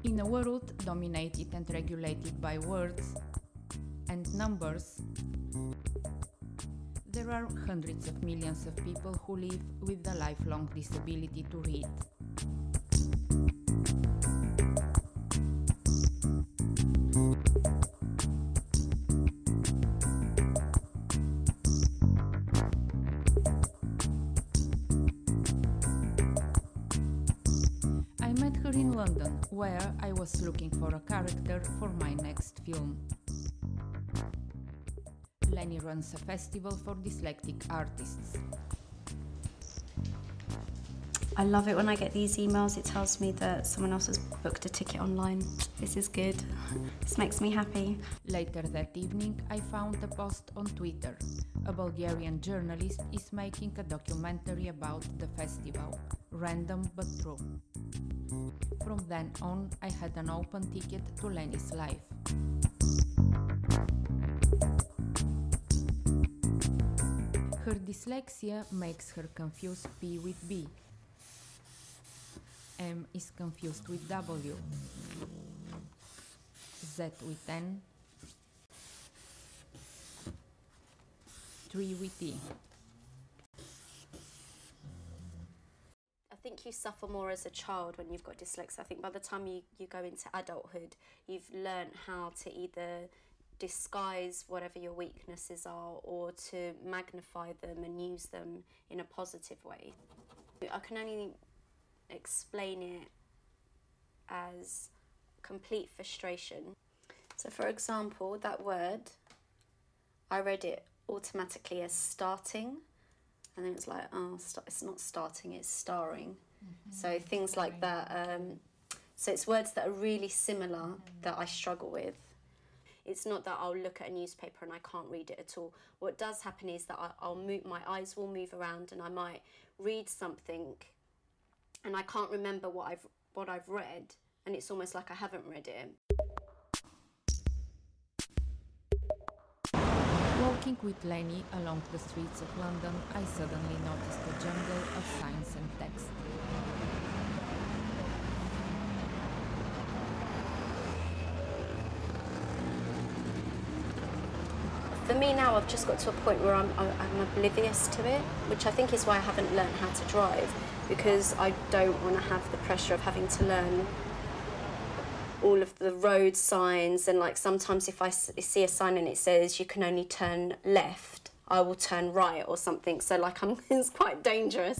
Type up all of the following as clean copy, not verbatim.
In a world dominated and regulated by words and numbers, there are hundreds of millions of people who live with the lifelong disability to read. I met her in London, where I was looking for a character for my next film. Leni runs a festival for dyslexic artists. I love it when I get these emails. It tells me that someone else has booked a ticket online. This is good. This makes me happy. Later that evening, I found a post on Twitter. A Bulgarian journalist is making a documentary about the festival. Random but true. From then on, I had an open ticket to Leni's life. Her dyslexia makes her confuse P with B. M is confused with W. Z with N. 3 with E. I think you suffer more as a child when you've got dyslexia. I think by the time you go into adulthood, you've learned how to either disguise whatever your weaknesses are or to magnify them and use them in a positive way. I can only explain it as complete frustration. So for example, that word, I read it automatically as starting, and then it's like, oh, it's not starting, it's starring. So things like that. So it's words that are really similar that I struggle with. It's not that I'll look at a newspaper and I can't read it at all. What does happen is that I'll move, my eyes will move around, and I might read something and I can't remember what I've read, and it's almost like I haven't read it. Walking with Leni along the streets of London, I suddenly noticed a jungle of signs and text. For me now, I've just got to a point where I'm oblivious to it, which I think is why I haven't learned how to drive, because I don't want to have the pressure of having to learn all of the road signs, and like sometimes if I see a sign and it says you can only turn left, I will turn right or something, so like it's quite dangerous.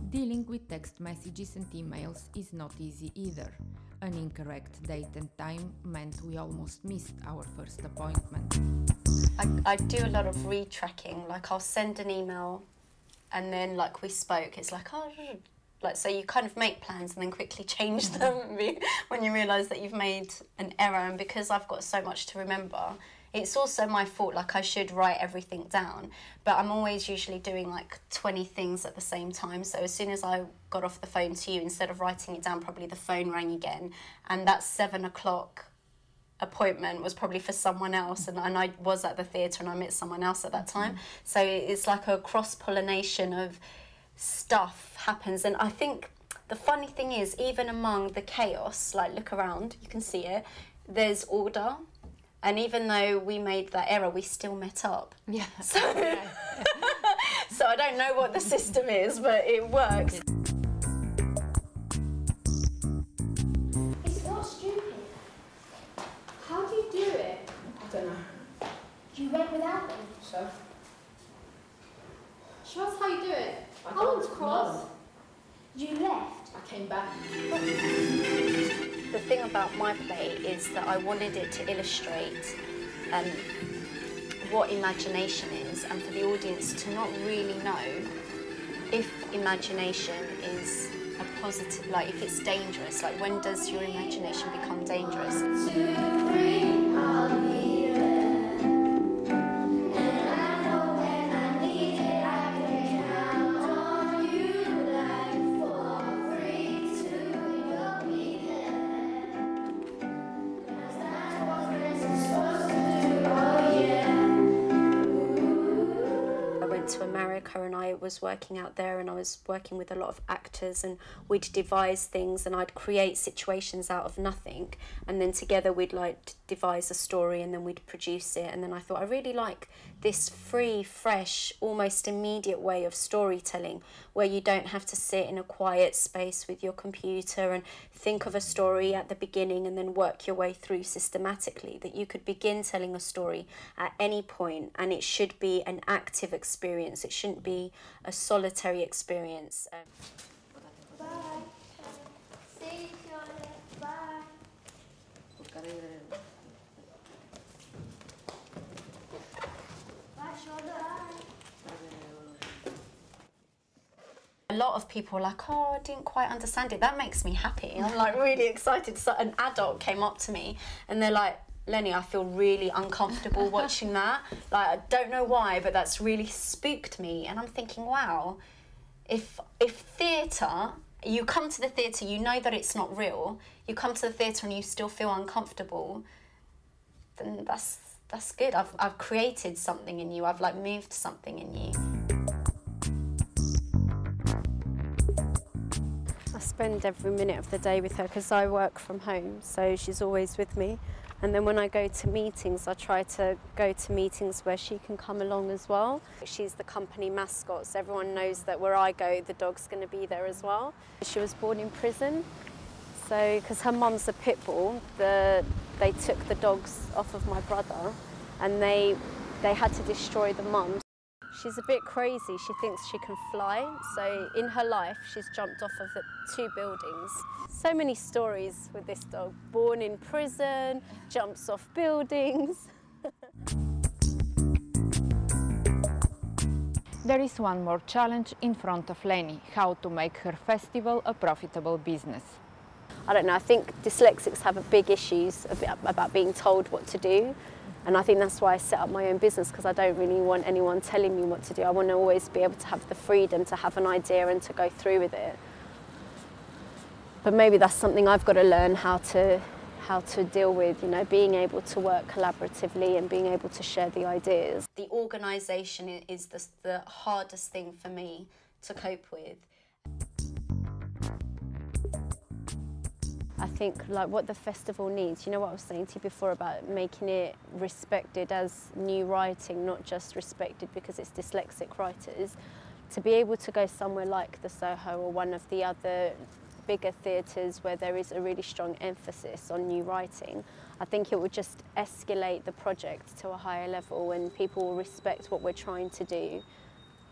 Dealing with text messages and emails is not easy either. An incorrect date and time meant we almost missed our first appointment. I do a lot of retracking, like I'll send an email and then like we spoke, it's like, oh, like, so you kind of make plans and then quickly change them when you realise that you've made an error. And because I've got so much to remember, it's also my fault, like I should write everything down, but I'm always usually doing like 20 things at the same time. So as soon as I got off the phone to you, instead of writing it down, probably the phone rang again, and that 7 o'clock appointment was probably for someone else, and I was at the theatre and I met someone else at that time. So it's like a cross-pollination of stuff happens. And I think the funny thing is, even among the chaos, like look around, you can see it, there's order. And even though we made that error, we still met up. Yeah. So, so I don't know what the system is, but it works. It's not stupid. How do you do it? I don't know. You went without them. So? Show us how you do it. I I want to don't cross. know. You left. I came back. The thing about my play is that I wanted it to illustrate what imagination is, and for the audience to not really know if imagination is a positive, like if it's dangerous, like when does your imagination become dangerous? went to America and I was working out there, and I was working with a lot of actors, and we'd devise things and I'd create situations out of nothing, and then together we'd like devise a story and then we'd produce it. And then I thought, I really like this free, fresh, almost immediate way of storytelling, where you don't have to sit in a quiet space with your computer and think of a story at the beginning and then work your way through systematically, that you could begin telling a story at any point and it should be an active experience. It shouldn't be a solitary experience. Bye. See you, Charlotte. Bye. Bye, Charlotte. A lot of people are like, oh, I didn't quite understand it. That makes me happy. And I'm like really excited. So an adult came up to me and they're like, Leni, I feel really uncomfortable watching that. Like, I don't know why, but that's really spooked me. And I'm thinking, wow, if theatre, you come to the theatre, you know that it's not real, you come to the theatre and you still feel uncomfortable, then that's good. I've created something in you. I've like moved something in you. I spend every minute of the day with her because I work from home, so she's always with me. And then when I go to meetings, I try to go to meetings where she can come along as well. She's the company mascot, so everyone knows that where I go, the dog's going to be there as well. She was born in prison, so because her mum's a pit bull, they took the dogs off of my brother and they had to destroy the mum. She's a bit crazy. She thinks she can fly. So in her life, she's jumped off of the 2 buildings. So many stories with this dog. Born in prison, jumps off buildings. There is one more challenge in front of Leni: how to make her festival a profitable business. I don't know, I think dyslexics have a big issues about being told what to do. And I think that's why I set up my own business, because I don't really want anyone telling me what to do. I want to always be able to have the freedom to have an idea and to go through with it. But maybe that's something I've got to learn how to deal with, you know, being able to work collaboratively and being able to share the ideas. The organisation is the hardest thing for me to cope with. I think like what the festival needs, you know what I was saying to you before about making it respected as new writing, not just respected because it's dyslexic writers, to be able to go somewhere like the Soho or one of the other bigger theatres where there is a really strong emphasis on new writing. I think it would just escalate the project to a higher level and people will respect what we're trying to do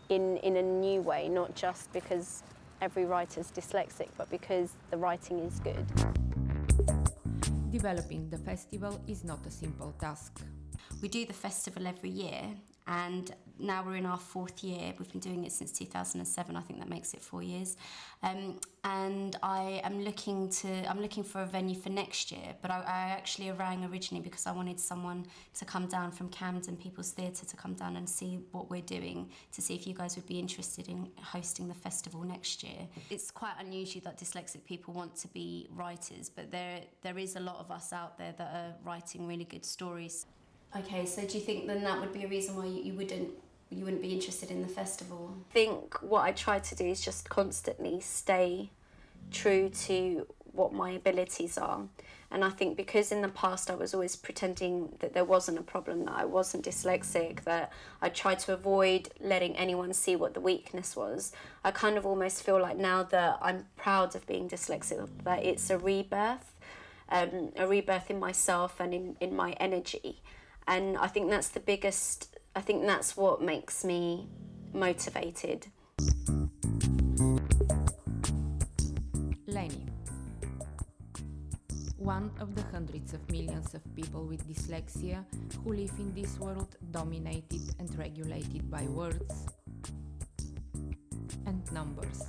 in a new way, not just because every writer's dyslexic, but because the writing is good. Developing the festival is not a simple task. We do the festival every year, and now we're in our 4th year. We've been doing it since 2007. I think that makes it 4 years. And I'm looking for a venue for next year, but I actually rang originally because I wanted someone to come down from Camden People's Theatre to come down and see what we're doing, to see if you guys would be interested in hosting the festival next year. It's quite unusual that dyslexic people want to be writers, but there is a lot of us out there that are writing really good stories. Okay, so do you think then that would be a reason why you wouldn't be interested in the festival? I think what I try to do is just constantly stay true to what my abilities are. And I think because in the past I was always pretending that there wasn't a problem, that I wasn't dyslexic, that I tried to avoid letting anyone see what the weakness was, I kind of almost feel like now that I'm proud of being dyslexic, that it's a rebirth in myself and in my energy. And I think that's the biggest, I think that's what makes me motivated. Leni, one of the hundreds of millions of people with dyslexia who live in this world dominated and regulated by words and numbers.